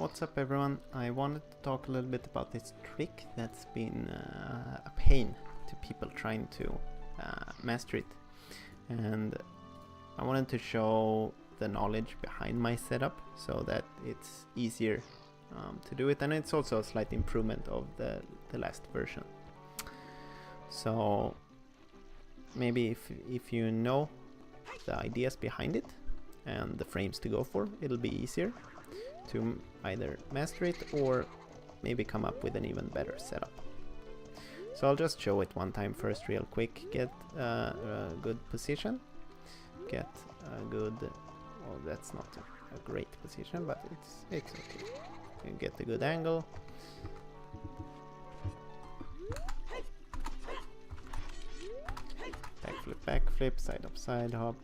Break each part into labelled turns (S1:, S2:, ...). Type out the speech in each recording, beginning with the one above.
S1: What's up everyone? I wanted to talk a little bit about this trick that's been a pain to people trying to master it, and I wanted to show the knowledge behind my setup so that it's easier to do it, and it's also a slight improvement of the last version. So maybe if you know the ideas behind it and the frames to go for, it'll be easier to either master it or maybe come up with an even better setup. So I'll just show it one time first real quick. Get a good position, get a good, well, that's not a great position, but it's okay. You get a good angle. Backflip, backflip, side up, side hop.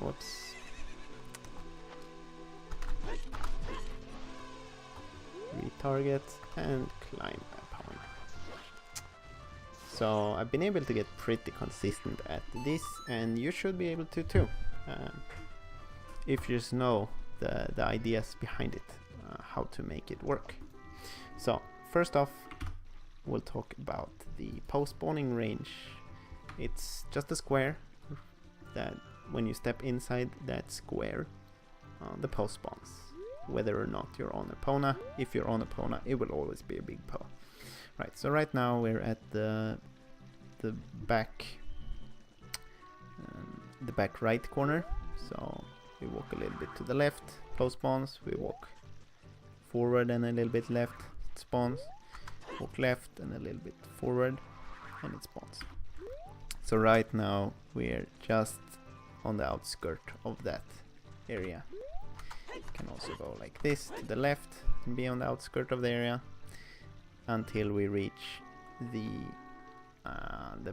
S1: Whoops. Retarget and climb upon. So I've been able to get pretty consistent at this, and you should be able to too, if you just know the ideas behind it, how to make it work. So first off, we'll talk about the postponing range. It's just a square that when you step inside that square, the post spawns, whether or not you're on Epona. If you're on Epona, it will always be a big pow. Right, so right now we're at the back right corner. So we walk a little bit to the left, post spawns. We walk forward and a little bit left, it spawns. Walk left and a little bit forward, and it spawns. So right now we're just on the outskirt of that area. You can also go like this to the left and be on the outskirt of the area until we reach the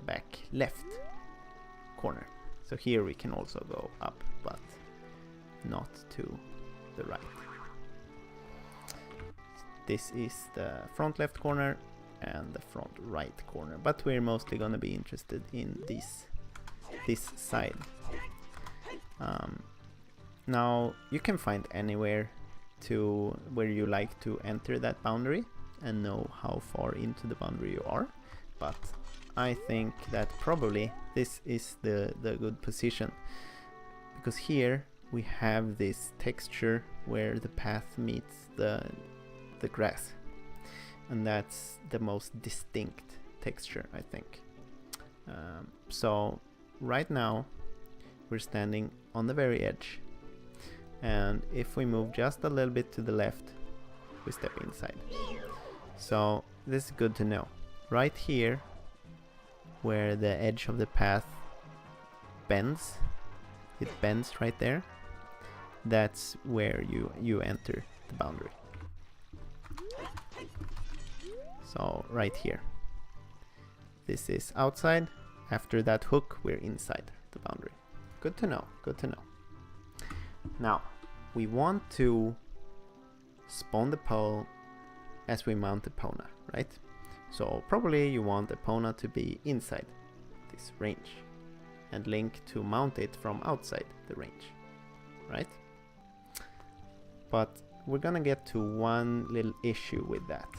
S1: back left corner. So here we can also go up, but not to the right. This is the front left corner and the front right corner, but we're mostly gonna be interested in this side. Now you can find anywhere to where you like to enter that boundary and know how far into the boundary you are, but I think that probably this is the good position, because here we have this texture where the path meets the grass, and that's the most distinct texture, I think. So right now we're standing on the very edge, and if we move just a little bit to the left, we step inside. So this is good to know. Right here, where the edge of the path bends, it bends right there, that's where you enter the boundary. So right here, this is outside. After that hook, we're inside the boundary. Good to know, good to know. Now, we want to spawn the pole as we mount Epona, right? So probably you want Epona to be inside this range and Link to mount it from outside the range, right? But we're gonna get to one little issue with that.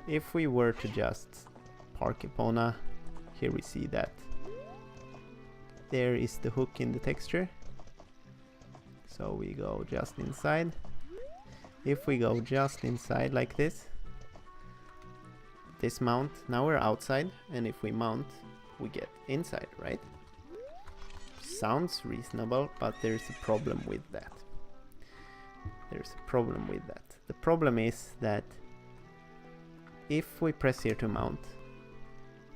S1: If we were to just park Epona, here we see that there is the hook in the texture. So we go just inside. If we go just inside like this mount, now we're outside, and if we mount, we get inside, right? Sounds reasonable, but there's a problem with that. There's a problem with that. The problem is that if we press here to mount,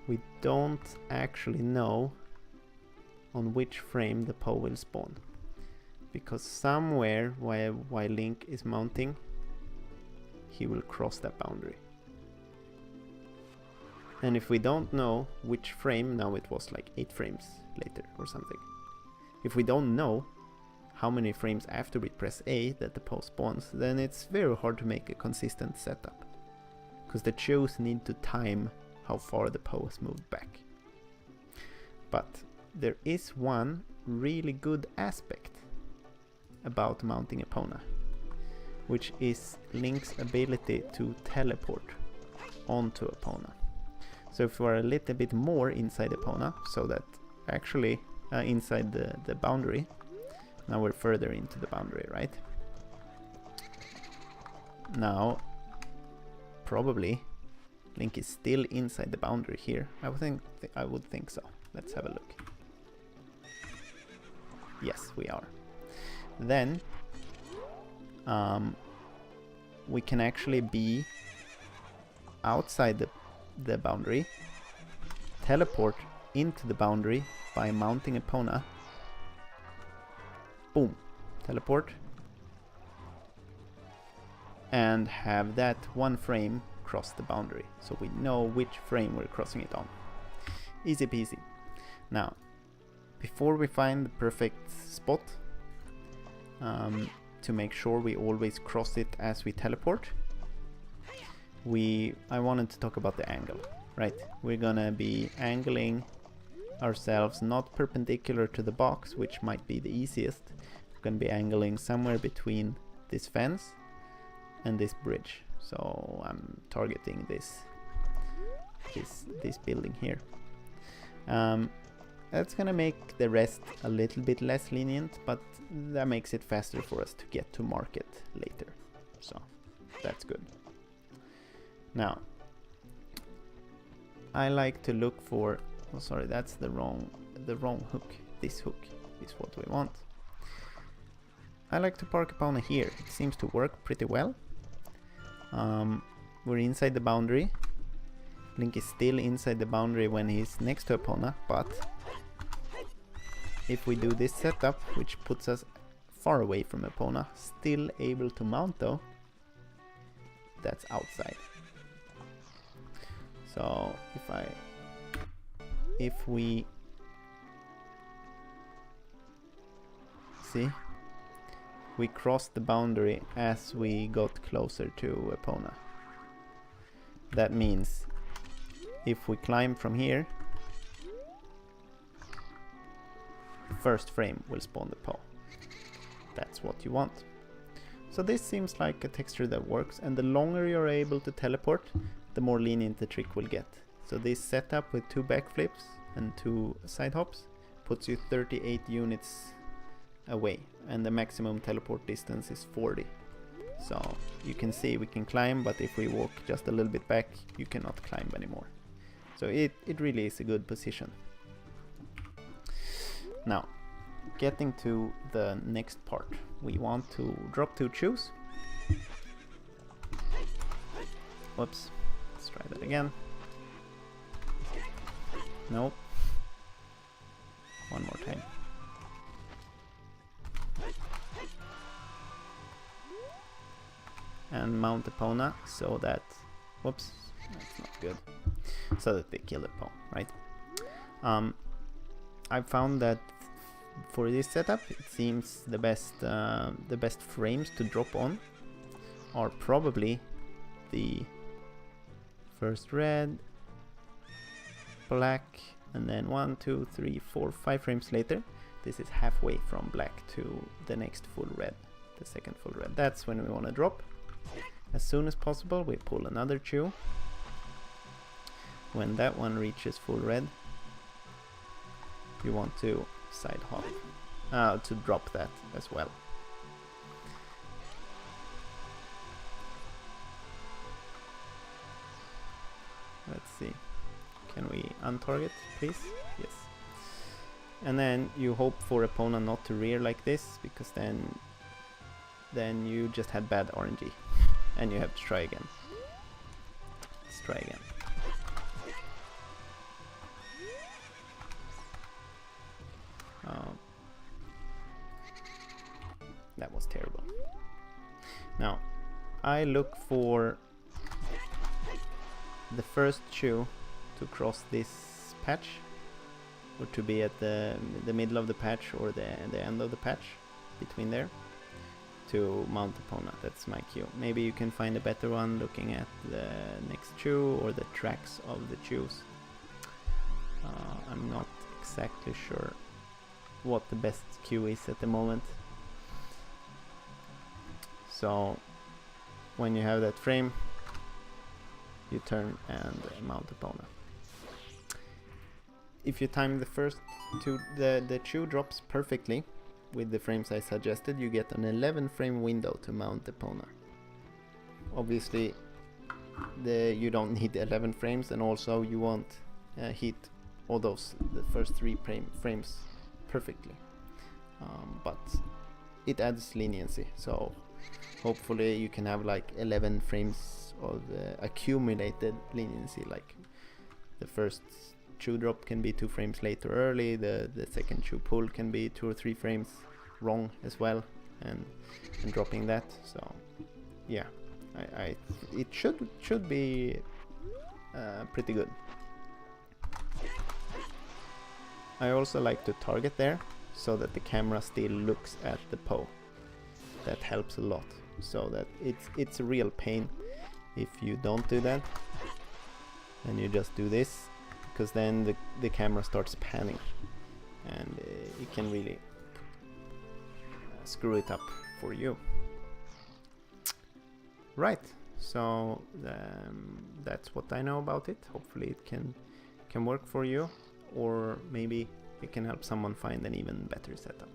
S1: we don't actually know on which frame the pole will spawn, because somewhere while Link is mounting, he will cross that boundary. And if we don't know which frame, now it was like 8 frames later or something. If we don't know how many frames after we press A that the pole spawns, then it's very hard to make a consistent setup, because the choose need to time how far the pole has moved back. But there is one really good aspect about mounting Epona, which is Link's ability to teleport onto Epona. So if we're a little bit more inside Epona, so that actually inside the boundary, now we're further into the boundary, right? Now, probably Link is still inside the boundary here. I would think so. Let's have a look. Yes, we are. Then we can actually be outside the boundary, teleport into the boundary by mounting Epona. Boom, teleport, and have that one frame cross the boundary, so we know which frame we're crossing it on. Easy peasy. Now, before we find the perfect spot, to make sure we always cross it as we teleport, I wanted to talk about the angle, right? We're gonna be angling ourselves not perpendicular to the box, which might be the easiest. We're gonna be angling somewhere between this fence and this bridge. So I'm targeting this building here. That's gonna make the rest a little bit less lenient, but that makes it faster for us to get to market later. So that's good. Now, I like to look for, oh sorry, that's the wrong hook. This hook is what we want. I like to park Epona here. It seems to work pretty well. We're inside the boundary. Link is still inside the boundary when he's next to Epona, but if we do this setup, which puts us far away from Epona, still able to mount though, that's outside. So if we see, we crossed the boundary as we got closer to Epona. That means if we climb from here, the first frame will spawn the paw. That's what you want. So this seems like a texture that works, and the longer you're able to teleport, the more lenient the trick will get. So this setup with 2 backflips and 2 side hops puts you 38 units away, and the maximum teleport distance is 40. So you can see we can climb, but if we walk just a little bit back, you cannot climb anymore. So it really is a good position. Now, getting to the next part, we want to drop 2 chews. Whoops, let's try that again. Nope. One more time. And mount Epona so that, whoops, that's not good, so that they kill the pawn, right? I've found that for this setup, it seems the best frames to drop on are probably the first red, black, and then 1, 2, 3, 4, 5 frames later. This is halfway from black to the next full red, the second full red. That's when we want to drop. As soon as possible, we pull another chew. When that one reaches full red, you want to side hop to drop that as well. Let's see. Can we untarget, please? Yes. And then you hope for Epona not to rear like this, because then you just had bad RNG and you have to try again. Let's try again. That was terrible. Now, I look for the first chew to cross this patch, or to be at the middle of the patch or the end of the patch, between there, to mount Epona. That's my cue. Maybe you can find a better one looking at the next chew or the tracks of the chews. I'm not exactly sure what the best cue is at the moment. So when you have that frame, you turn and mount the Epona. If you time the first the 2 drops perfectly with the frames I suggested, you get an 11 frame window to mount the Epona. Obviously you don't need 11 frames, and also you won't hit all those the first 3 frames perfectly, but it adds leniency, so hopefully you can have like 11 frames of accumulated leniency, like the first 2 drop can be 2 frames late or early, the second 2 pull can be 2 or 3 frames wrong as well, and dropping that. So yeah, it should be pretty good. I also like to target there so that the camera still looks at the Poe. That helps a lot, so that it's a real pain if you don't do that and you just do this, because then the camera starts panning and it can really screw it up for you. Right, so that's what I know about it. Hopefully it can work for you, or maybe it can help someone find an even better setup.